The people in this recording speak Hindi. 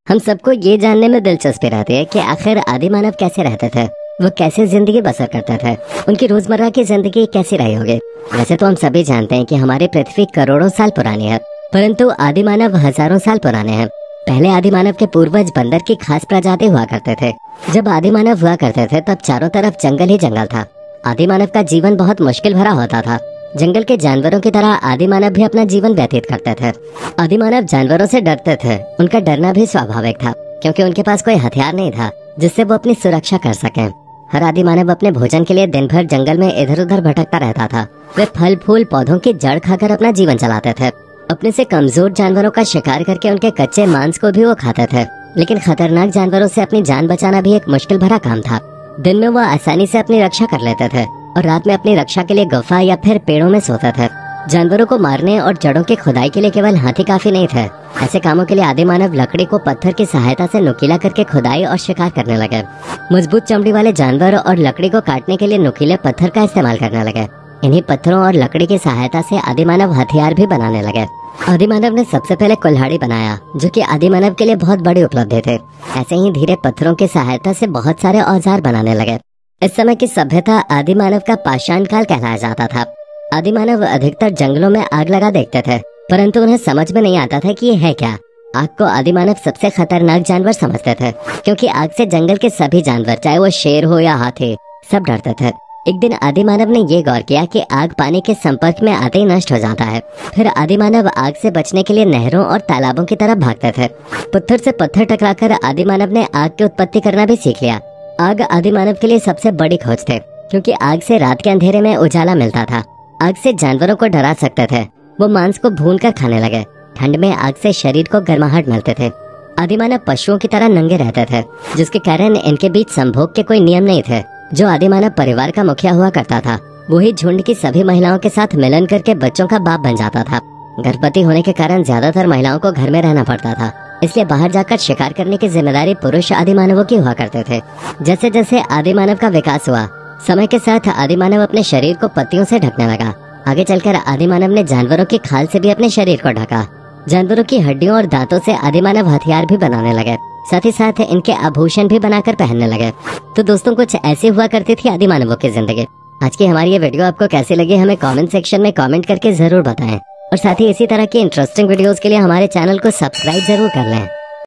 हम सबको ये जानने में दिलचस्पी रहती है कि आखिर आदि मानव कैसे रहते थे, वो कैसे जिंदगी बसर करते थे, उनकी रोजमर्रा की जिंदगी कैसी रही होगी। वैसे तो हम सभी जानते हैं कि हमारी पृथ्वी करोड़ों साल पुरानी है, परंतु आदि मानव हजारों साल पुराने हैं। पहले आदि मानव के पूर्वज बंदर की खास प्रजाति हुआ करते थे। जब आदि मानव हुआ करते थे तब चारों तरफ जंगल ही जंगल था। आदि मानव का जीवन बहुत मुश्किल भरा होता था। जंगल के जानवरों की तरह आदि मानव भी अपना जीवन व्यतीत करते थे। आदि मानव जानवरों से डरते थे। उनका डरना भी स्वाभाविक था, क्योंकि उनके पास कोई हथियार नहीं था जिससे वो अपनी सुरक्षा कर सके। हर आदि मानव अपने भोजन के लिए दिन भर जंगल में इधर उधर भटकता रहता था। वे फल फूल पौधों की जड़ खाकर अपना जीवन चलाते थे। अपने से कमजोर जानवरों का शिकार करके उनके कच्चे मांस को भी वो खाते थे। लेकिन खतरनाक जानवरों से अपनी जान बचाना भी एक मुश्किल भरा काम था। दिन में वो आसानी से अपनी रक्षा कर लेते थे और रात में अपनी रक्षा के लिए गुफा या फिर पेड़ों में सोते थे। जानवरों को मारने और जड़ों की खुदाई के लिए केवल हाथी काफी नहीं थे। ऐसे कामों के लिए आदि मानव लकड़ी को पत्थर की सहायता से नुकीला करके खुदाई और शिकार करने लगे। मजबूत चमड़ी वाले जानवर और लकड़ी को काटने के लिए नुकीले पत्थर का इस्तेमाल करने लगे। इन्हीं पत्थरों और लकड़ी की सहायता से आदि मानव हथियार भी बनाने लगे। आदि मानव ने सबसे पहले कुल्हाड़ी बनाया, जो कि आदि मानव के लिए बहुत बड़ी उपलब्धि थे। ऐसे ही धीरे पत्थरों की सहायता से बहुत सारे औजार बनाने लगे। इस समय की सभ्यता आदि मानव का पाषाण काल कहलाया जाता था। आदि मानव अधिकतर जंगलों में आग लगा देखते थे, परंतु उन्हें समझ में नहीं आता था कि ये है क्या। आग को आदि मानव सबसे खतरनाक जानवर समझते थे, क्योंकि आग से जंगल के सभी जानवर, चाहे वो शेर हो या हाथी, सब डरते थे। एक दिन आदि मानव ने ये गौर किया कि आग पानी के संपर्क में आते ही नष्ट हो जाता है। फिर आदि मानव आग से बचने के लिए नहरों और तालाबों की तरफ भागते थे। पत्थर से पत्थर टकराकर आदि मानव ने आग की उत्पत्ति करना भी सीख लिया। आग आदि मानव के लिए सबसे बड़ी खोज थे, क्योंकि आग से रात के अंधेरे में उजाला मिलता था। आग से जानवरों को डरा सकते थे। वो मांस को भूनकर खाने लगे। ठंड में आग से शरीर को गर्माहट मिलते थे। आदि मानव पशुओं की तरह नंगे रहते थे, जिसके कारण इनके बीच संभोग के कोई नियम नहीं थे। जो आदि मानव परिवार का मुखिया हुआ करता था, वही झुंड की सभी महिलाओं के साथ मिलन करके बच्चों का बाप बन जाता था। गर्भवती होने के कारण ज्यादातर महिलाओं को घर में रहना पड़ता था, इसलिए बाहर जाकर शिकार करने की जिम्मेदारी पुरुष आदि मानवों की हुआ करते थे। जैसे जैसे आदि मानव का विकास हुआ, समय के साथ आदि मानव अपने शरीर को पत्तियों से ढकने लगा। आगे चलकर आदि मानव ने जानवरों की खाल से भी अपने शरीर को ढका। जानवरों की हड्डियों और दांतों से आदि मानव हथियार भी बनाने लगे। साथ ही साथ इनके आभूषण भी बनाकर पहनने लगे। तो दोस्तों, कुछ ऐसे हुआ करती थी आदि मानवों की जिंदगी। आज की हमारी ये वीडियो आपको कैसी लगी, हमें कमेंट सेक्शन में कमेंट करके जरूर बताएं। और साथ ही इसी तरह की इंटरेस्टिंग वीडियोस के लिए हमारे चैनल को सब्सक्राइब जरूर कर लें।